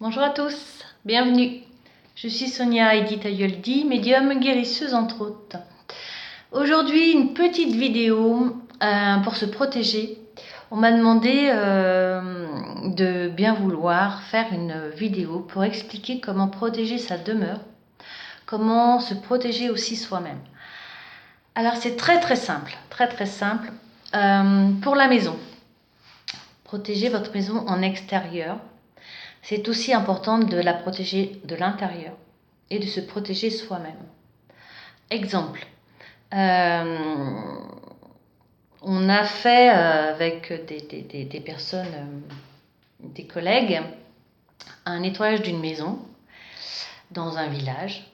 Bonjour à tous, bienvenue. Je suis Sonia Edith Ayoldi, médium guérisseuse entre autres. Aujourd'hui, une petite vidéo pour se protéger. On m'a demandé de bien vouloir faire une vidéo pour expliquer comment protéger sa demeure, comment se protéger aussi soi-même. Alors c'est très simple, très simple. Pour la maison, protégez votre maison en extérieur. C'est aussi important de la protéger de l'intérieur et de se protéger soi-même. Exemple, on a fait avec des personnes, des collègues, un nettoyage d'une maison dans un village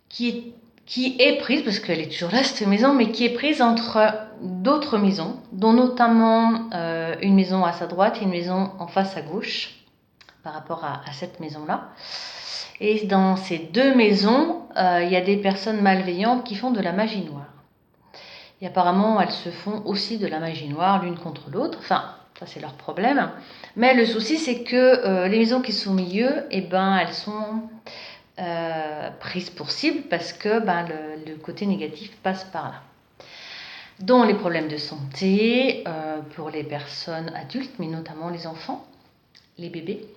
qui est prise, parce qu'elle est toujours là cette maison, mais qui est prise entre d'autres maisons, dont notamment une maison à sa droite et une maison en face à gauche par rapport à cette maison-là. Et dans ces deux maisons, il y a des personnes malveillantes qui font de la magie noire. Et apparemment, elles se font aussi de la magie noire l'une contre l'autre. Enfin, ça c'est leur problème. Mais le souci, c'est que les maisons qui sont au milieu, elles sont prises pour cible parce que le côté négatif passe par là. Dont les problèmes de santé pour les personnes adultes, mais notamment les enfants, les bébés.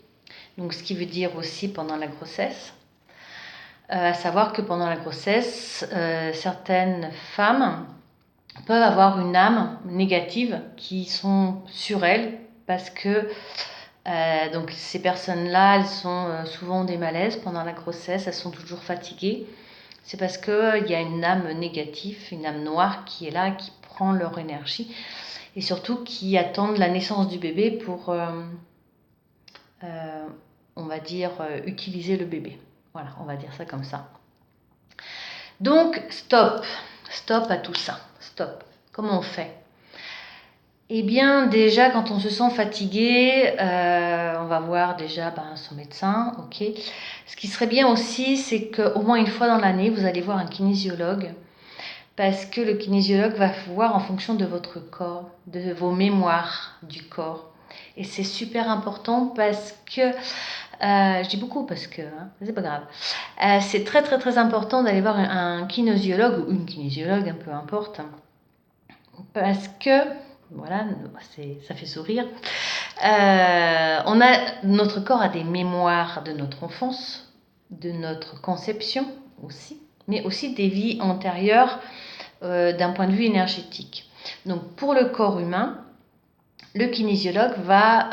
Donc, ce qui veut dire aussi pendant la grossesse. À savoir que pendant la grossesse, certaines femmes peuvent avoir une âme négative qui sont sur elles parce que donc ces personnes-là, elles sont souvent des malaises pendant la grossesse, elles sont toujours fatiguées. C'est parce qu'il y a une âme négative, une âme noire qui est là, qui prend leur énergie et surtout qui attendent la naissance du bébé pour on va dire, utiliser le bébé. Voilà, on va dire ça comme ça. Donc, stop à tout ça, stop. Comment on fait? Eh bien, déjà, quand on se sent fatigué, on va voir déjà son médecin, ok. Ce qui serait bien aussi, c'est qu'au moins une fois dans l'année, vous allez voir un kinésiologue, parce que le kinésiologue va voir en fonction de votre corps, de vos mémoires du corps. Et c'est super important parce que je dis beaucoup parce que c'est pas grave. C'est très important d'aller voir un kinésiologue ou une kinésiologue, peu importe, parce que voilà, ça fait sourire. Notre corps a des mémoires de notre enfance, de notre conception aussi, mais aussi des vies antérieures d'un point de vue énergétique. Donc pour le corps humain, le kinésiologue va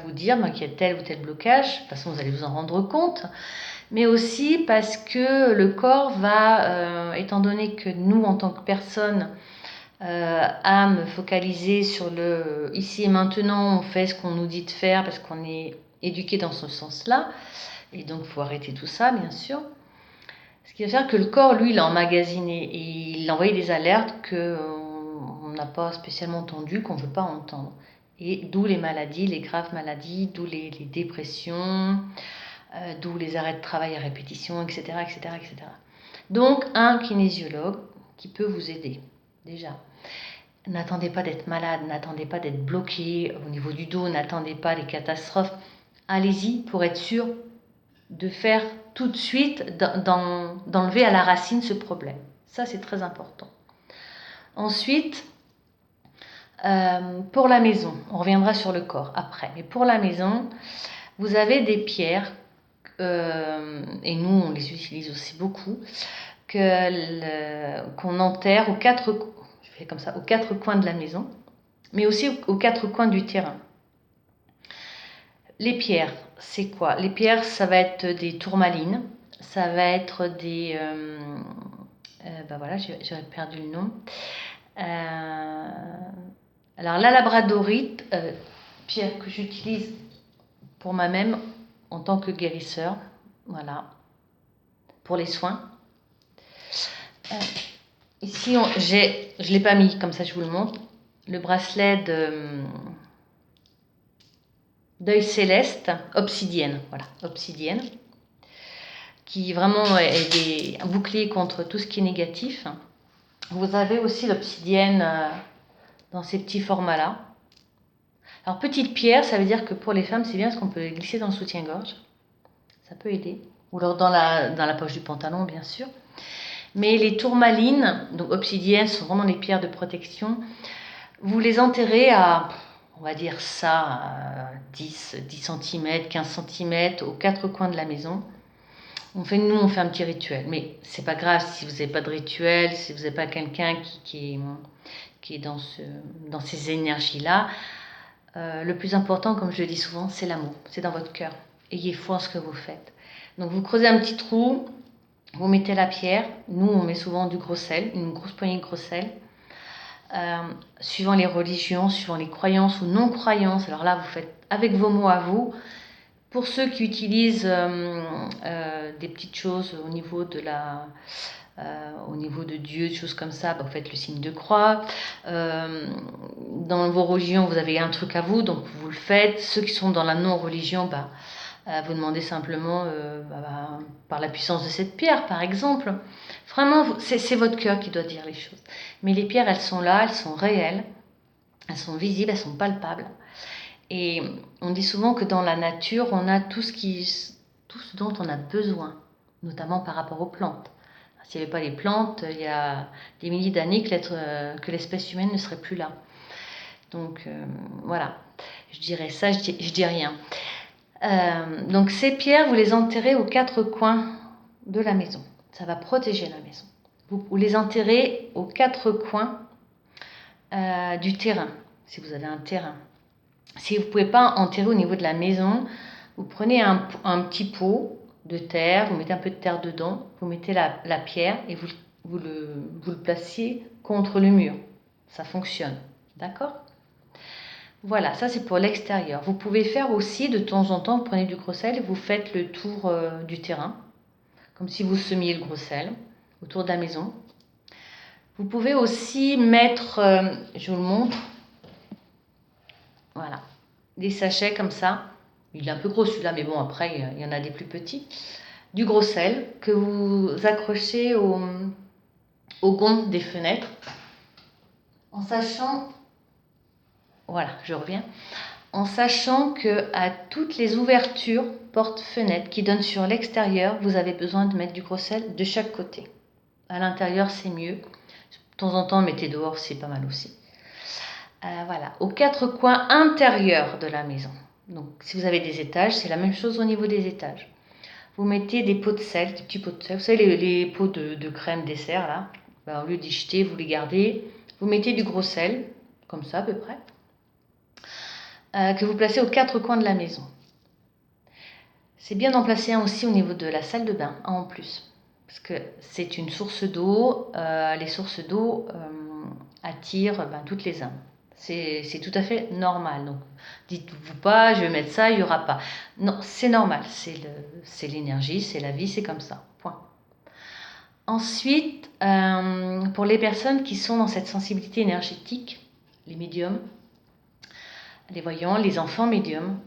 vous dire qu'il y a tel ou tel blocage. De toute façon, vous allez vous en rendre compte. Mais aussi parce que le corps va, étant donné que nous, en tant que personne, âme focalisée sur le ici et maintenant, on fait ce qu'on nous dit de faire parce qu'on est éduqué dans ce sens-là. Et donc, il faut arrêter tout ça, bien sûr. Ce qui va faire que le corps, lui, il a emmagasiné et il a envoyé des alertes qu'on n'a pas spécialement entendues, qu'on ne veut pas entendre. Et d'où les maladies, les graves maladies, d'où les dépressions, d'où les arrêts de travail à répétition, etc. Donc, un kinésiologue qui peut vous aider, déjà. N'attendez pas d'être malade, n'attendez pas d'être bloqué au niveau du dos, n'attendez pas les catastrophes. Allez-y pour être sûr de faire tout de suite, d'enlever à la racine ce problème. Ça, c'est très important. Ensuite, pour la maison, on reviendra sur le corps après, mais pour la maison, vous avez des pierres, et nous, on les utilise aussi beaucoup, qu'on enterre aux quatre coins de la maison, mais aussi aux quatre coins du terrain. Les pierres, c'est quoi? Les pierres, ça va être des tourmalines, ça va être des... voilà, j'aurais perdu le nom. Alors la labradorite, pierre que j'utilise pour moi-même en tant que guérisseur, voilà, pour les soins. Ici, je ne l'ai pas mis, comme ça je vous le montre, le bracelet d'œil céleste, obsidienne, voilà, obsidienne, qui vraiment est un bouclier contre tout ce qui est négatif. Vous avez aussi l'obsidienne dans ces petits formats-là. Alors, petite pierre, ça veut dire que pour les femmes, c'est bien parce qu'on peut les glisser dans le soutien-gorge. Ça peut aider. Ou alors dans la poche du pantalon, bien sûr. Mais les tourmalines, donc obsidiennes, sont vraiment des pierres de protection. Vous les enterrez à, on va dire ça, à 10 cm, 15 cm aux quatre coins de la maison. Nous, on fait un petit rituel. Mais c'est pas grave si vous n'avez pas de rituel, si vous n'avez pas quelqu'un qui est dans ces énergies-là. Le plus important, comme je le dis souvent, c'est l'amour. C'est dans votre cœur. Ayez foi en ce que vous faites. Donc vous creusez un petit trou, vous mettez la pierre. Nous, on met souvent du gros sel, une grosse poignée de gros sel. Suivant les religions, suivant les croyances ou non-croyances, alors là, vous faites avec vos mots à vous. Pour ceux qui utilisent des petites choses au niveau de Dieu, des choses comme ça, vous faites le signe de croix. Dans vos religions, vous avez un truc à vous, donc vous le faites. Ceux qui sont dans la non-religion, vous demandez simplement par la puissance de cette pierre, par exemple. Vraiment, c'est votre cœur qui doit dire les choses. Mais les pierres, elles sont là, elles sont réelles, elles sont visibles, elles sont palpables. Et on dit souvent que dans la nature, on a tout ce dont on a besoin, notamment par rapport aux plantes. S'il n'y avait pas les plantes, il y a des milliers d'années que l'espèce humaine ne serait plus là. Donc voilà, je dirais ça, je dis rien. Donc ces pierres, vous les enterrez aux quatre coins de la maison. Ça va protéger la maison. Vous les enterrez aux quatre coins du terrain, si vous avez un terrain. Si vous ne pouvez pas enterrer au niveau de la maison, vous prenez un petit pot de terre, vous mettez un peu de terre dedans, vous mettez la pierre et vous le placez contre le mur. Ça fonctionne, d'accord ? Voilà, ça c'est pour l'extérieur. Vous pouvez faire aussi de temps en temps, vous prenez du gros sel et vous faites le tour du terrain, comme si vous semiez le gros sel autour de la maison. Vous pouvez aussi mettre, je vous le montre, voilà, des sachets comme ça. Il est un peu gros celui-là, mais bon, après, il y en a des plus petits. Du gros sel que vous accrochez au gond des fenêtres. En sachant, voilà, je reviens. En sachant que à toutes les ouvertures, portes, fenêtres qui donnent sur l'extérieur, vous avez besoin de mettre du gros sel de chaque côté. À l'intérieur, c'est mieux. De temps en temps, mettez dehors, c'est pas mal aussi. Voilà, aux quatre coins intérieurs de la maison. Donc, si vous avez des étages, c'est la même chose au niveau des étages. Vous mettez des pots de sel, des petits pots de sel. Vous savez, les pots de crème dessert, là. Au lieu d'y jeter, vous les gardez. Vous mettez du gros sel, comme ça à peu près, que vous placez aux quatre coins de la maison. C'est bien d'en placer un aussi au niveau de la salle de bain, un en plus. Parce que c'est une source d'eau. Les sources d'eau attirent toutes les âmes. C'est tout à fait normal. Donc, dites-vous pas, je vais mettre ça, il n'y aura pas. Non, c'est normal. C'est l'énergie, c'est la vie, c'est comme ça. Point. Ensuite, pour les personnes qui sont dans cette sensibilité énergétique, les médiums, les voyants, les enfants médiums,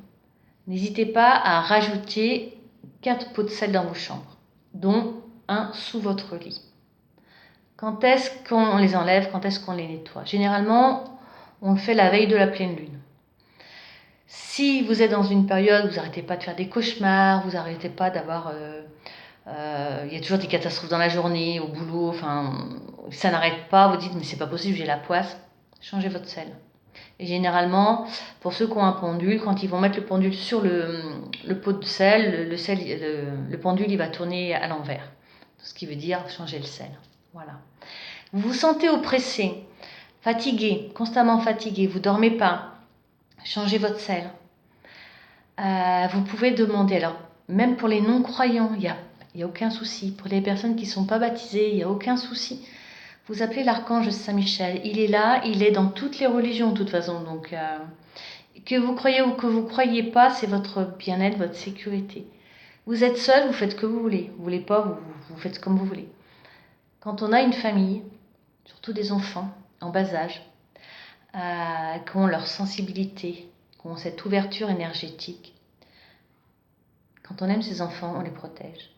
n'hésitez pas à rajouter 4 pots de sel dans vos chambres, dont un sous votre lit. Quand est-ce qu'on les enlève? Quand est-ce qu'on les nettoie? Généralement, on le fait la veille de la pleine lune. Si vous êtes dans une période où vous n'arrêtez pas de faire des cauchemars, vous n'arrêtez pas d'avoir... il y a toujours des catastrophes dans la journée, au boulot, ça n'arrête pas, vous dites mais c'est pas possible, j'ai la poisse, changez votre sel. Et généralement, pour ceux qui ont un pendule, quand ils vont mettre le pendule sur le pot de sel, le pendule il va tourner à l'envers. Ce qui veut dire changer le sel. Voilà. Vous vous sentez oppressé, fatigué, constamment fatigué, vous ne dormez pas, changez votre sel. Vous pouvez demander, alors même pour les non-croyants, il n'y a aucun souci. Pour les personnes qui ne sont pas baptisées, il n'y a aucun souci. Vous appelez l'archange Saint-Michel. Il est là, il est dans toutes les religions de toute façon. Donc, que vous croyez ou que vous ne croyez pas, c'est votre bien-être, votre sécurité. Vous êtes seul, vous faites ce que vous voulez. Vous ne voulez pas, vous faites comme vous voulez. Quand on a une famille, surtout des enfants en bas âge, qui ont leur sensibilité, qui ont cette ouverture énergétique, quand on aime ses enfants, on les protège.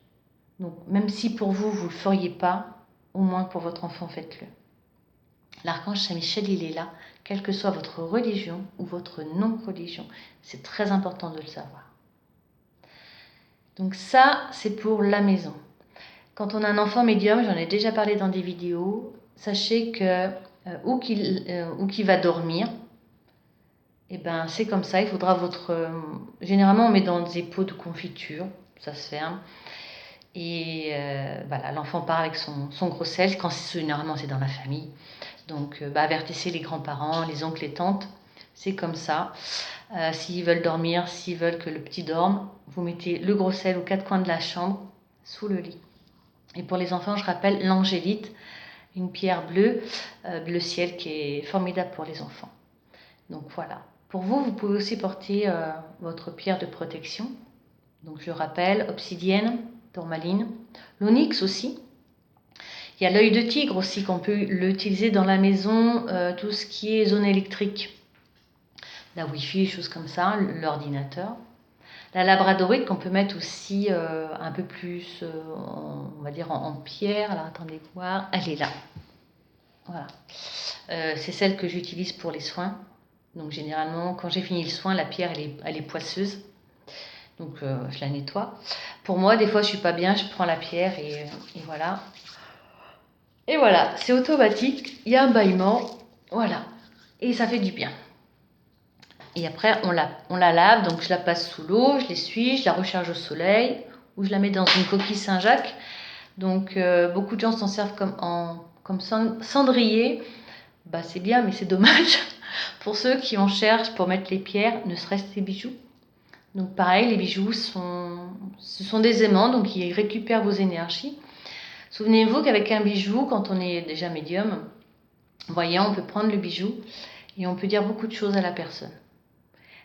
Donc, même si pour vous, vous ne le feriez pas, au moins pour votre enfant, faites-le. L'archange Saint-Michel, il est là, quelle que soit votre religion ou votre non-religion. C'est très important de le savoir. Donc ça, c'est pour la maison. Quand on a un enfant médium, j'en ai déjà parlé dans des vidéos, sachez que où qu'il va dormir, et ben c'est comme ça, il faudra généralement on met dans des pots de confiture, ça se ferme. Et voilà, l'enfant part avec son gros sel, généralement c'est dans la famille. Donc avertissez les grands-parents, les oncles, les tantes, c'est comme ça. S'ils veulent dormir, s'ils veulent que le petit dorme, vous mettez le gros sel aux 4 coins de la chambre, sous le lit. Et pour les enfants, je rappelle l'angélite, une pierre bleue, bleu ciel qui est formidable pour les enfants. Donc voilà. Pour vous, vous pouvez aussi porter votre pierre de protection. Donc je rappelle, obsidienne, tourmaline, l'onyx aussi. Il y a l'œil de tigre aussi qu'on peut l'utiliser dans la maison, tout ce qui est zone électrique. La Wi-Fi, choses comme ça, l'ordinateur. La labradorite qu'on peut mettre aussi un peu plus, on va dire en pierre. Alors attendez voir, elle est là. Voilà. C'est celle que j'utilise pour les soins. Donc généralement, quand j'ai fini le soin, la pierre elle est poisseuse. Donc je la nettoie. Pour moi, des fois je suis pas bien, je prends la pierre et voilà. Et voilà, c'est automatique, il y a un bâillement, voilà. Et ça fait du bien. Et après, on la lave, donc je la passe sous l'eau, je l'essuie, je la recharge au soleil, ou je la mets dans une coquille Saint-Jacques. Donc beaucoup de gens s'en servent comme cendrier. Bah, c'est bien, mais c'est dommage pour ceux qui en cherchent pour mettre les pierres, ne serait-ce que les bijoux. Donc pareil, les bijoux ce sont des aimants, donc ils récupèrent vos énergies. Souvenez-vous qu'avec un bijou, quand on est déjà médium, voyant, on peut prendre le bijou et on peut dire beaucoup de choses à la personne.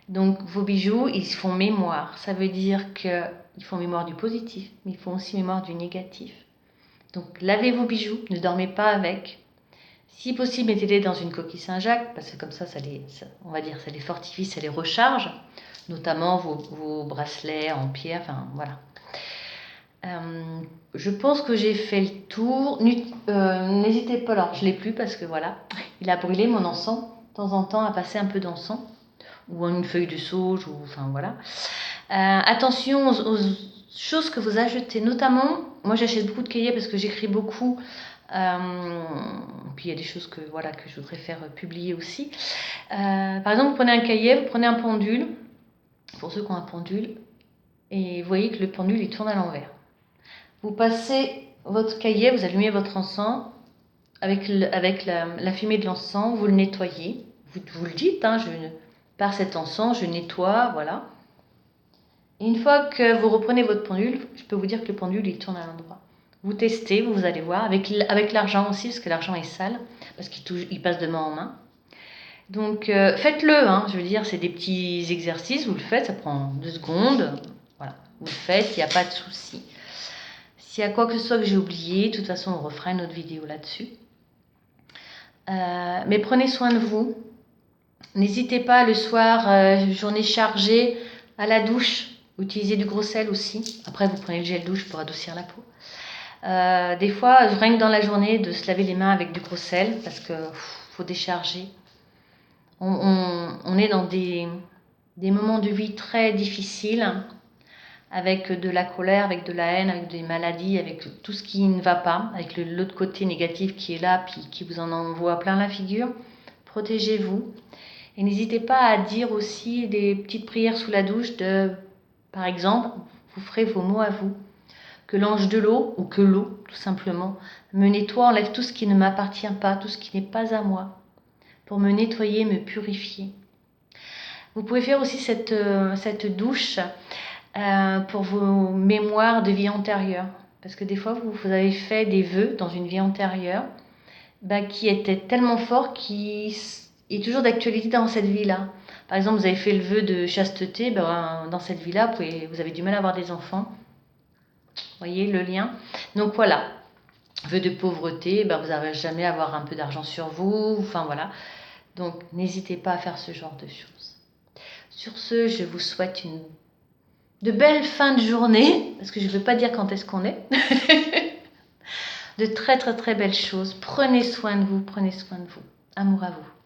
Donc vos bijoux, ils font mémoire. Ça veut dire qu'ils font mémoire du positif, mais ils font aussi mémoire du négatif. Donc lavez vos bijoux, ne dormez pas avec. Si possible, mettez-les dans une coquille Saint-Jacques, parce que comme ça on va dire, ça les fortifie, ça les recharge, notamment vos bracelets en pierre, enfin voilà. Je pense que j'ai fait le tour. N'hésitez pas, alors je ne l'ai plus parce que voilà, il a brûlé mon encens, de temps en temps à passer un peu d'encens, ou une feuille de sauge, ou enfin voilà. Attention aux choses que vous achetez, notamment, moi j'achète beaucoup de cahiers parce que j'écris beaucoup. Puis il y a des choses que je voudrais faire publier aussi. Par exemple, vous prenez un cahier, vous prenez un pendule, pour ceux qui ont un pendule, et vous voyez que le pendule il tourne à l'envers. Vous passez votre cahier, vous allumez votre encens avec la fumée de l'encens, vous le nettoyez. Vous le dites, hein, par cet encens, je nettoie, voilà. Et une fois que vous reprenez votre pendule, je peux vous dire que le pendule il tourne à l'endroit. Vous testez, vous allez voir, avec l'argent aussi, parce que l'argent est sale, parce qu'il passe de main en main. Donc faites-le, hein, je veux dire, c'est des petits exercices, vous le faites, ça prend 2 secondes, voilà, vous le faites, il n'y a pas de souci. S'il y a quoi que ce soit que j'ai oublié, de toute façon on refera une autre vidéo là-dessus. Mais prenez soin de vous. N'hésitez pas le soir, journée chargée, à la douche, utilisez du gros sel aussi. Après vous prenez le gel douche pour adoucir la peau. Des fois, rien que dans la journée, de se laver les mains avec du gros sel, parce qu'il faut décharger. On est dans des moments de vie très difficiles, avec de la colère, avec de la haine, avec des maladies, avec tout ce qui ne va pas, avec l'autre côté négatif qui est là, puis qui vous en envoie plein la figure. Protégez-vous. Et n'hésitez pas à dire aussi des petites prières sous la douche par exemple, vous ferez vos mots à vous. Que l'ange de l'eau, ou que l'eau, tout simplement, me nettoie, enlève tout ce qui ne m'appartient pas, tout ce qui n'est pas à moi, pour me nettoyer, me purifier. Vous pouvez faire aussi cette douche pour vos mémoires de vie antérieure. Parce que des fois, vous avez fait des vœux dans une vie antérieure qui étaient tellement forts qu'il est toujours d'actualité dans cette vie-là. Par exemple, vous avez fait le vœu de chasteté, dans cette vie-là, vous avez du mal à avoir des enfants. Vous voyez le lien? Donc voilà, vœu de pauvreté, vous n'arrivez jamais à avoir un peu d'argent sur vous, enfin voilà. Donc n'hésitez pas à faire ce genre de choses. Sur ce, je vous souhaite de belles fins de journée, parce que je ne veux pas dire quand est-ce qu'on est. de très très très belles choses. Prenez soin de vous, prenez soin de vous. Amour à vous.